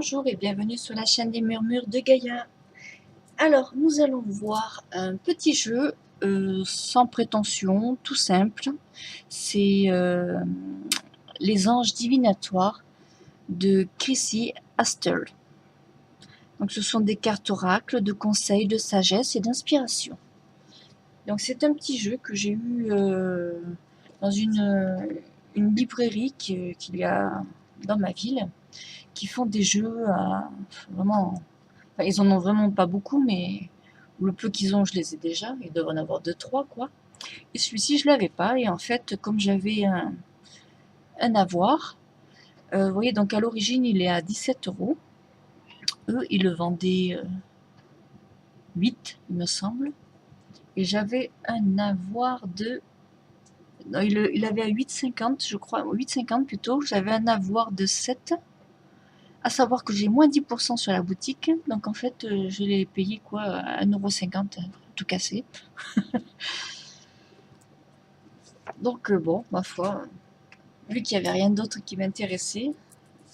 Bonjour et bienvenue sur la chaîne des murmures de Gaïa. Alors, nous allons voir un petit jeu sans prétention, tout simple. C'est Les Anges Divinatoires de Chrissy Astle. Donc, ce sont des cartes oracles de conseils, de sagesse et d'inspiration. Donc, c'est un petit jeu que j'ai eu dans une librairie qu'il y a dans ma ville, qui font des jeux à vraiment... Enfin, ils en ont vraiment pas beaucoup, mais le peu qu'ils ont, je les ai déjà. Ils doivent en avoir 2-3, quoi. Et celui-ci, je l'avais pas. Et en fait, comme j'avais un avoir, vous voyez, donc à l'origine, il est à 17 €. Eux, ils le vendaient 8, il me semble. Et j'avais un avoir de... Non, il avait à 8,50, je crois. 8,50 plutôt. J'avais un avoir de 7. À savoir que j'ai moins 10% sur la boutique. Donc en fait, je l'ai payé quoi, à 1,50 €, tout cassé. Donc bon, ma foi, vu qu'il n'y avait rien d'autre qui m'intéressait,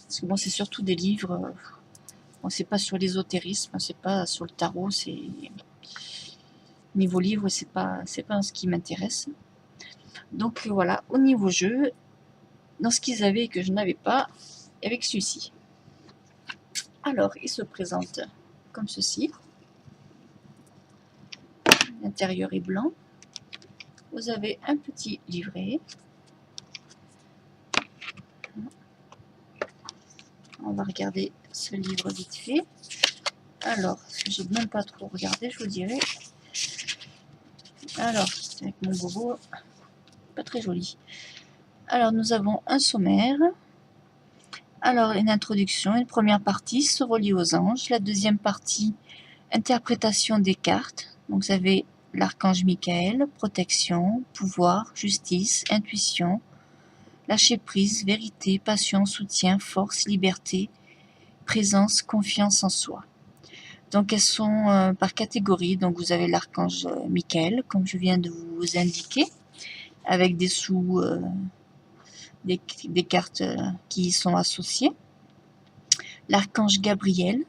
parce que bon, c'est surtout des livres, bon, c'est pas sur l'ésotérisme, c'est pas sur le tarot, c'est niveau livre, c'est pas ce qui m'intéresse. Donc voilà, au niveau jeu, dans ce qu'ils avaient et que je n'avais pas, avec celui-ci. Alors, il se présente comme ceci. L'intérieur est blanc. Vous avez un petit livret. On va regarder ce livre vite fait. Alors, parce que j'ai même pas trop regardé, je vous dirais. Alors, c'est avec mon bobo, pas très joli. Alors, nous avons un sommaire. Alors, une introduction, une première partie se relie aux anges. La deuxième partie, interprétation des cartes. Donc, vous avez l'archange Michael, protection, pouvoir, justice, intuition, lâcher prise, vérité, passion, soutien, force, liberté, présence, confiance en soi. Donc, elles sont par catégorie. Donc, vous avez l'archange Michael, comme je viens de vous indiquer, avec des sous, des cartes qui y sont associées. L'archange Gabriel.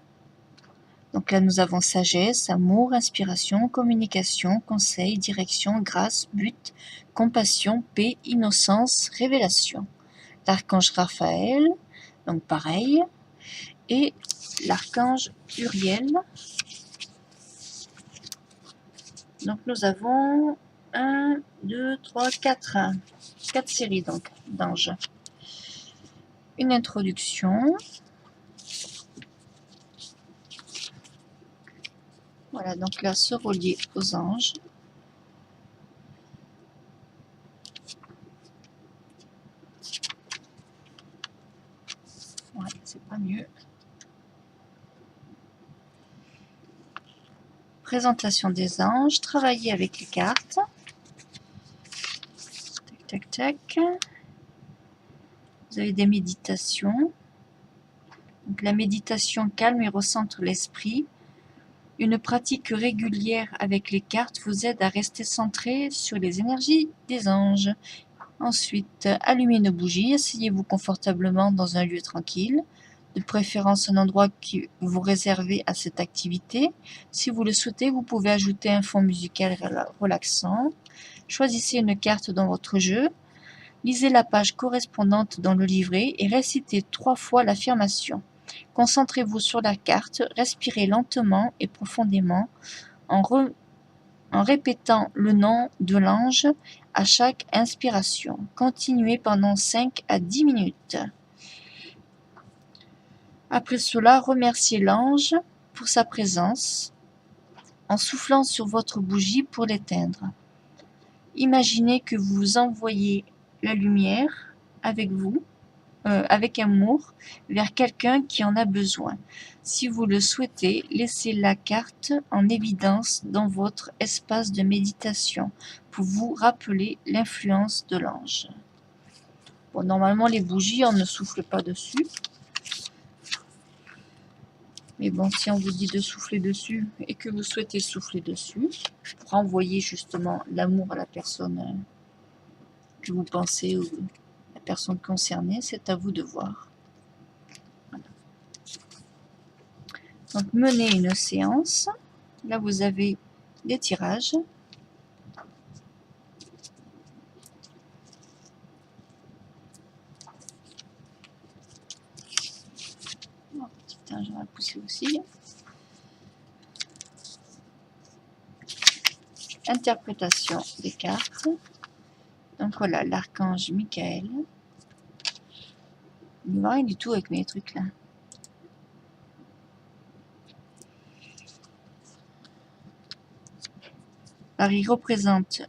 Donc là, nous avons sagesse, amour, inspiration, communication, conseil, direction, grâce, but, compassion, paix, innocence, révélation. L'archange Raphaël, donc pareil. Et l'archange Uriel. Donc nous avons 1, 2, 3, 4 séries donc d'anges. Une introduction. Voilà, donc là, se relier aux anges. Ouais, c'est pas mieux. Présentation des anges, travailler avec les cartes. Tac, tac, tac. Vous avez des méditations. Donc la méditation calme et recentre l'esprit. Une pratique régulière avec les cartes vous aide à rester centré sur les énergies des anges. Ensuite, allumez une bougie, asseyez-vous confortablement dans un lieu tranquille, de préférence un endroit que vous réservez à cette activité. Si vous le souhaitez, vous pouvez ajouter un fond musical relaxant. Choisissez une carte dans votre jeu, lisez la page correspondante dans le livret et récitez 3 fois l'affirmation. Concentrez-vous sur la carte, respirez lentement et profondément en répétant le nom de l'ange à chaque inspiration. Continuez pendant 5 à 10 minutes. Après cela, remerciez l'ange pour sa présence en soufflant sur votre bougie pour l'éteindre. Imaginez que vous envoyez la lumière avec vous, avec amour, vers quelqu'un qui en a besoin. Si vous le souhaitez, laissez la carte en évidence dans votre espace de méditation pour vous rappeler l'influence de l'ange. Bon, normalement, les bougies, on ne souffle pas dessus. Mais bon, si on vous dit de souffler dessus et que vous souhaitez souffler dessus, pour envoyer justement l'amour à la personne que vous pensez ou la personne concernée, c'est à vous de voir. Voilà. Donc, menez une séance. Là, vous avez des tirages. Oh, putain, je vais pousser aussi. Interprétation des cartes. Donc voilà, l'archange Michael. Il ne voit rien du tout avec mes trucs là. Alors il représente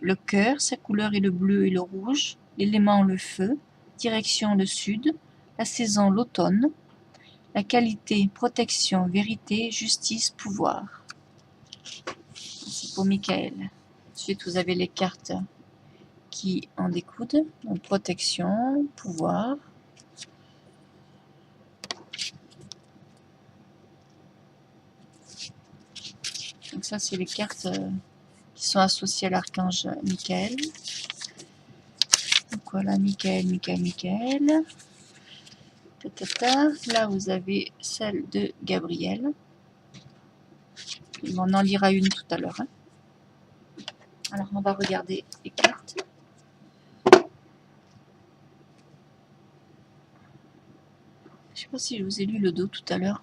le cœur, sa couleur est le bleu et le rouge, l'élément le feu, direction le sud, la saison l'automne, la qualité protection, vérité, justice, pouvoir. C'est pour Michael. Ensuite vous avez les cartes qui en découdent, donc protection, pouvoir. Donc ça c'est les cartes qui sont associées à l'archange Michael. Donc voilà, Michael. Là, vous avez celle de Gabriel. On en lira une tout à l'heure. Hein. Alors, on va regarder les cartes. Je ne sais pas si je vous ai lu le dos tout à l'heure.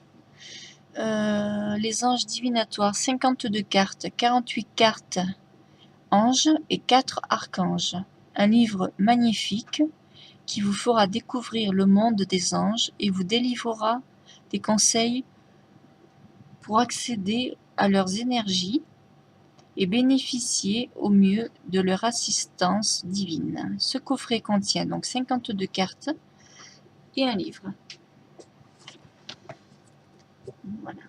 Les anges divinatoires, 52 cartes, 48 cartes anges et 4 archanges. Un livre magnifique qui vous fera découvrir le monde des anges et vous délivrera des conseils pour accéder à leurs énergies et bénéficier au mieux de leur assistance divine. Ce coffret contient donc 52 cartes et un livre. Voilà.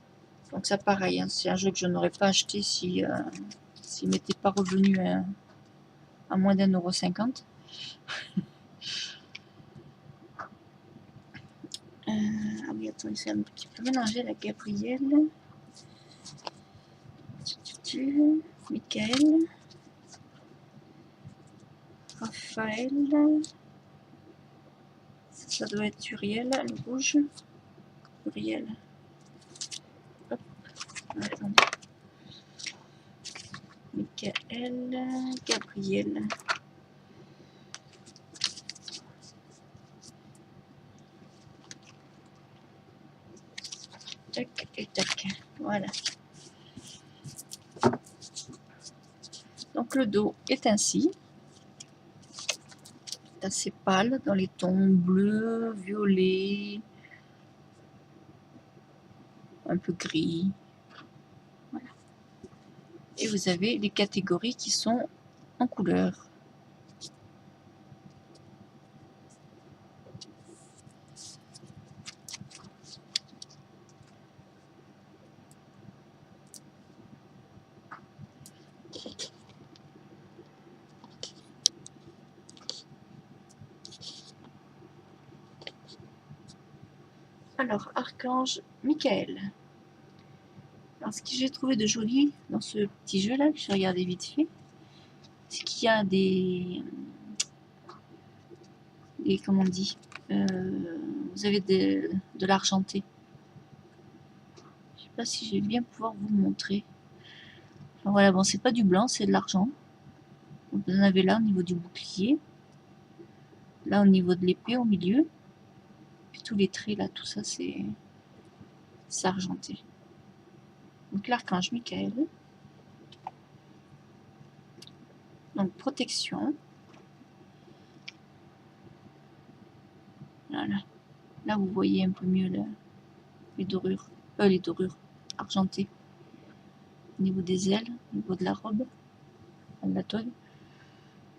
Donc ça pareil, hein, c'est un jeu que je n'aurais pas acheté si s'il m'était pas revenu à moins d'1,50 €. Ah oui, attends, c'est un petit peu mélangé la Gabrielle. Michael. Raphaël. Ça doit être Uriel, le rouge. Uriel. Hop. Attendez. Michael. Gabriel. Tac et tac. Voilà. Donc le dos est ainsi. C'est assez pâle dans les tons bleu, violet, un peu gris. Voilà. Et vous avez les catégories qui sont en couleur. Alors, Archange Michael. Alors, ce que j'ai trouvé de joli dans ce petit jeu-là, que je regardais vite fait, c'est qu'il y a des comment on dit, vous avez de l'argenté. Je sais pas si je vais bien pouvoir vous montrer. Alors, voilà, bon, c'est pas du blanc, c'est de l'argent. Vous en avez là au niveau du bouclier, là au niveau de l'épée au milieu, puis tous les traits là, tout ça c'est argenté. Donc l'archange Michael. Donc protection. Voilà. Là vous voyez un peu mieux les dorures argentées. Au niveau des ailes, au niveau de la robe, de la toile.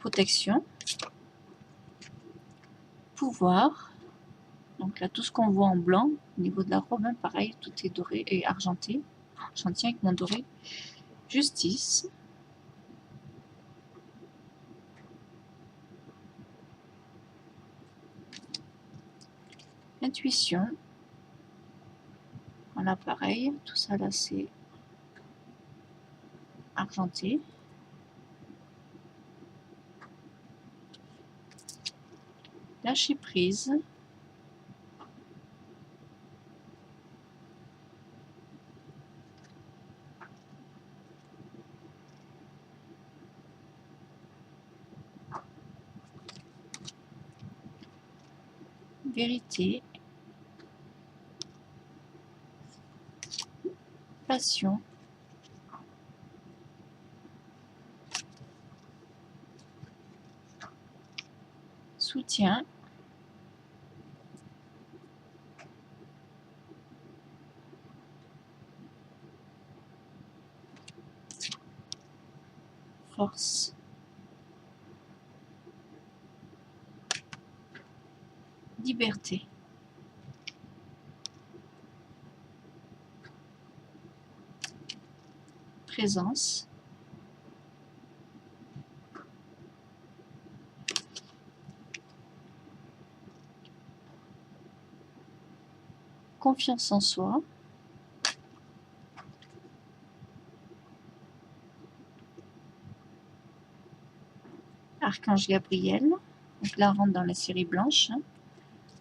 Protection. Pouvoir. Donc là tout ce qu'on voit en blanc, au niveau de la robe, hein, pareil, tout est doré et argenté. J'en tiens avec mon doré. Justice. Intuition. Voilà, pareil, tout ça là c'est argenté. Lâcher prise. vérité, passion, soutien, force, liberté, présence, confiance en soi, Archange Gabriel. Donc là, on rentre dans la série blanche.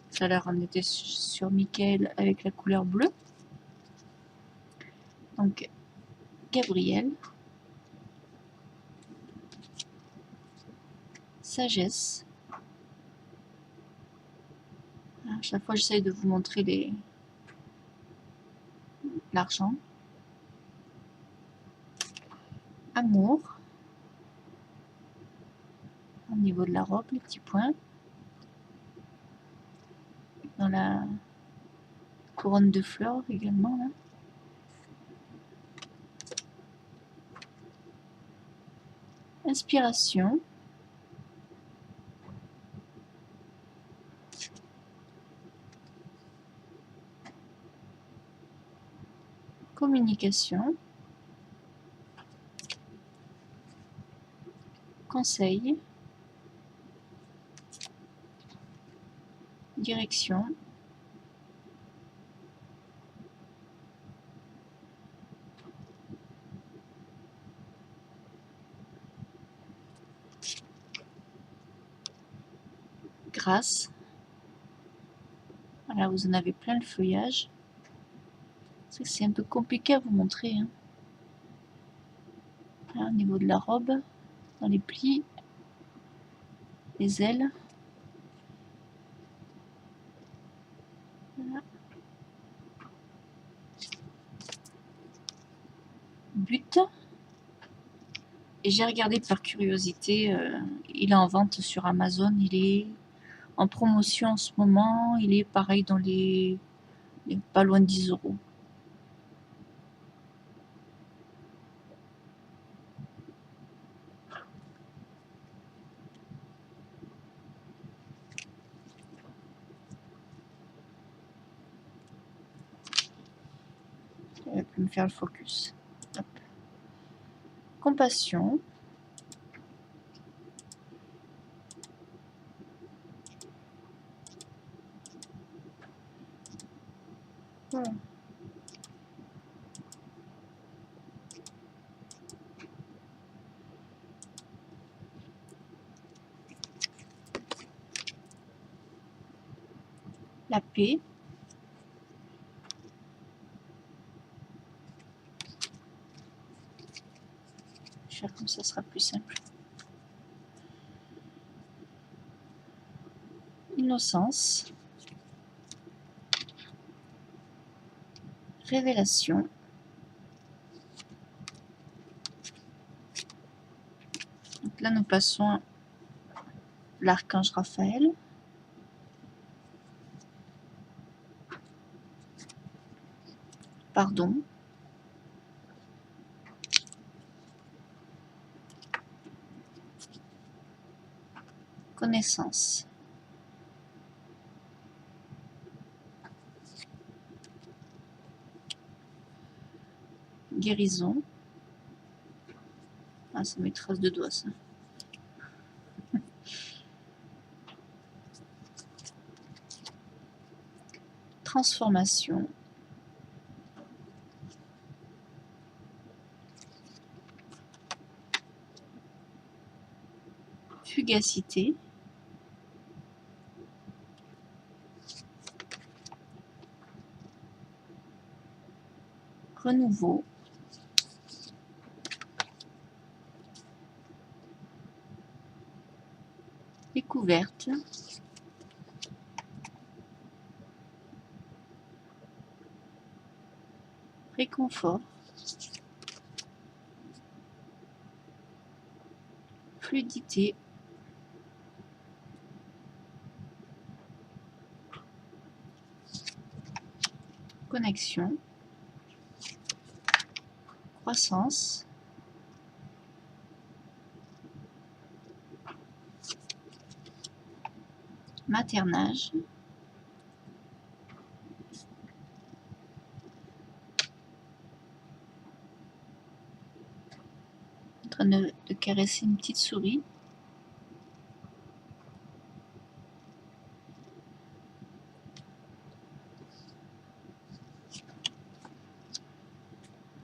Tout à l'heure, on était sur Michael avec la couleur bleue. Donc, Gabriel. Sagesse. À chaque fois, j'essaye de vous montrer l'argent. Amour. Au niveau de la robe, les petits points. Dans la couronne de fleurs également. Là. Inspiration. Communication. Conseil. Direction. Grâce. Voilà, vous en avez plein le feuillage. C'est un peu compliqué à vous montrer. Hein. Là, au niveau de la robe, dans les plis, les ailes. Voilà. But. Et j'ai regardé par curiosité, il est en vente sur Amazon, il est en promotion en ce moment, il est pareil dans les pas loin de 10 €. Il va plus me faire le focus. Hop. Compassion. Voilà. La paix. Je vais faire comme ça sera plus simple. Innocence. Révélation. Donc là, nous passons à l'archange Raphaël. Pardon. Connaissance. Guérison. Ah, c'est mes traces de doigts, ça. Transformation. Fugacité. Renouveau. Découverte. réconfort, fluidité, connexion, croissance, maternage, en train de caresser une petite souris.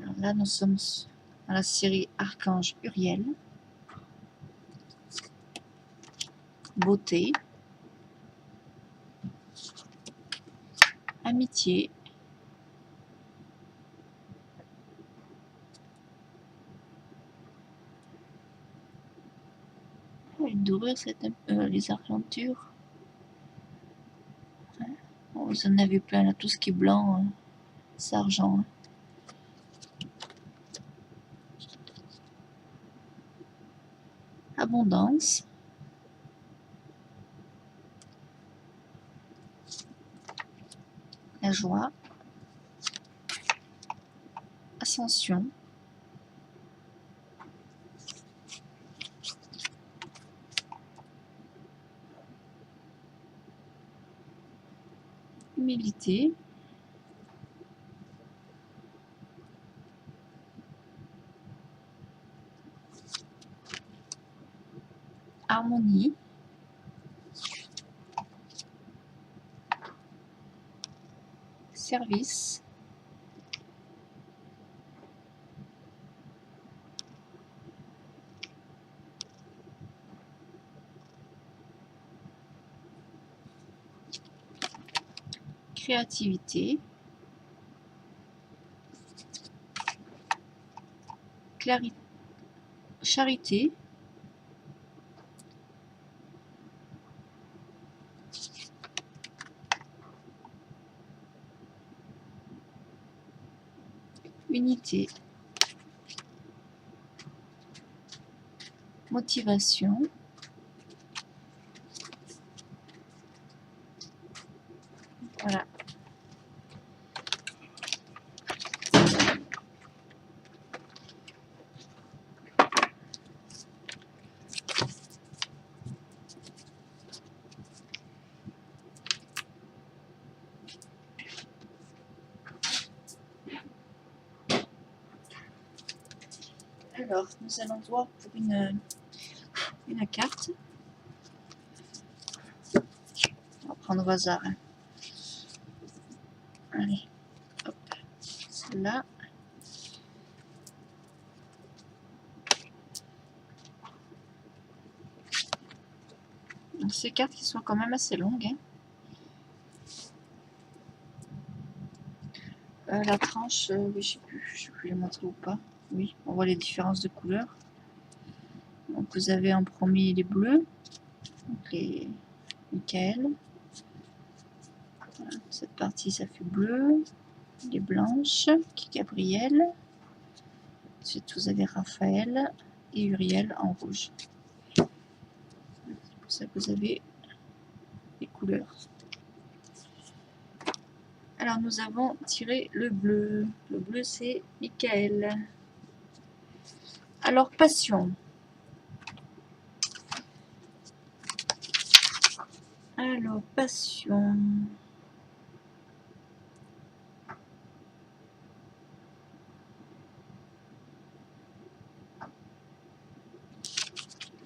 Alors là, nous sommes dans la série Archange Uriel. Beauté, amitié, les dorures, les argentures. Oh, vous en avez plein là, tout ce qui est blanc, c'est argent. Abondance, la joie, ascension, humilité, harmonie, service, créativité, charité, unité, motivation, voilà. Alors, nous allons voir pour une carte. On va prendre au hasard. Hein. Allez, hop, celle-là. Donc, ces cartes qui sont quand même assez longues. Hein. La tranche, oui, je sais plus les montrer ou pas. Oui, on voit les différences de couleurs. Donc vous avez en premier les bleus, donc les Michael. Voilà, cette partie ça fait bleu, les blanches, qui est Gabriel. Ensuite vous avez Raphaël et Uriel en rouge. C'est pour ça que vous avez les couleurs. Alors nous avons tiré le bleu. Le bleu c'est Michael. Alors passion. Alors passion.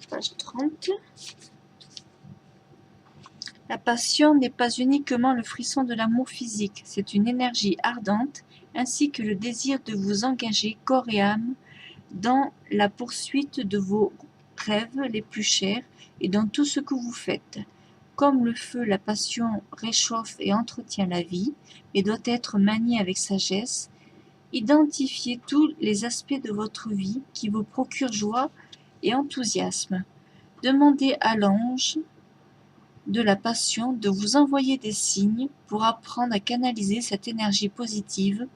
Page 30. La passion n'est pas uniquement le frisson de l'amour physique, c'est une énergie ardente ainsi que le désir de vous engager corps et âme dans la poursuite de vos rêves les plus chers et dans tout ce que vous faites. Comme le feu, la passion réchauffe et entretient la vie, mais doit être maniée avec sagesse. Identifiez tous les aspects de votre vie qui vous procurent joie et enthousiasme. Demandez à l'ange de la passion de vous envoyer des signes pour apprendre à canaliser cette énergie positive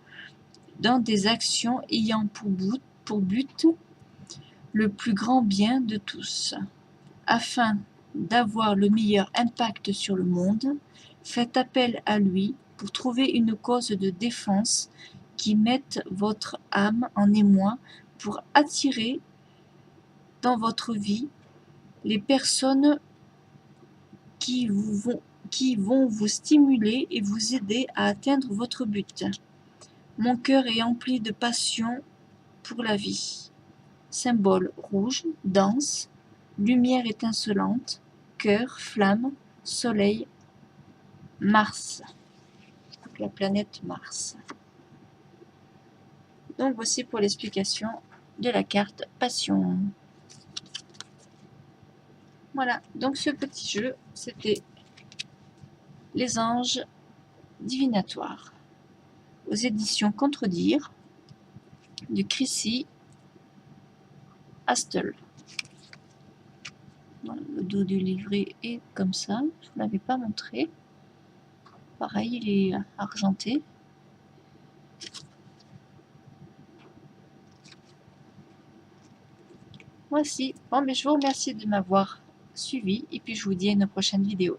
dans des actions ayant pour but le plus grand bien de tous. Afin d'avoir le meilleur impact sur le monde, faites appel à lui pour trouver une cause de défense qui mette votre âme en émoi pour attirer dans votre vie les personnes qui vont vous stimuler et vous aider à atteindre votre but. Mon cœur est empli de passion pour la vie. Symbole rouge, danse, lumière étincelante, cœur, flamme, soleil, Mars, la planète Mars. Donc voici pour l'explication de la carte Passion. Voilà, donc ce petit jeu, c'était Les Anges Divinatoires, aux éditions Contredire, de Chrissy Astle. Voilà, le dos du livret est comme ça, je ne vous l'avais pas montré. Pareil, il est argenté. Voici. Bon, mais je vous remercie de m'avoir suivi et puis je vous dis à une prochaine vidéo.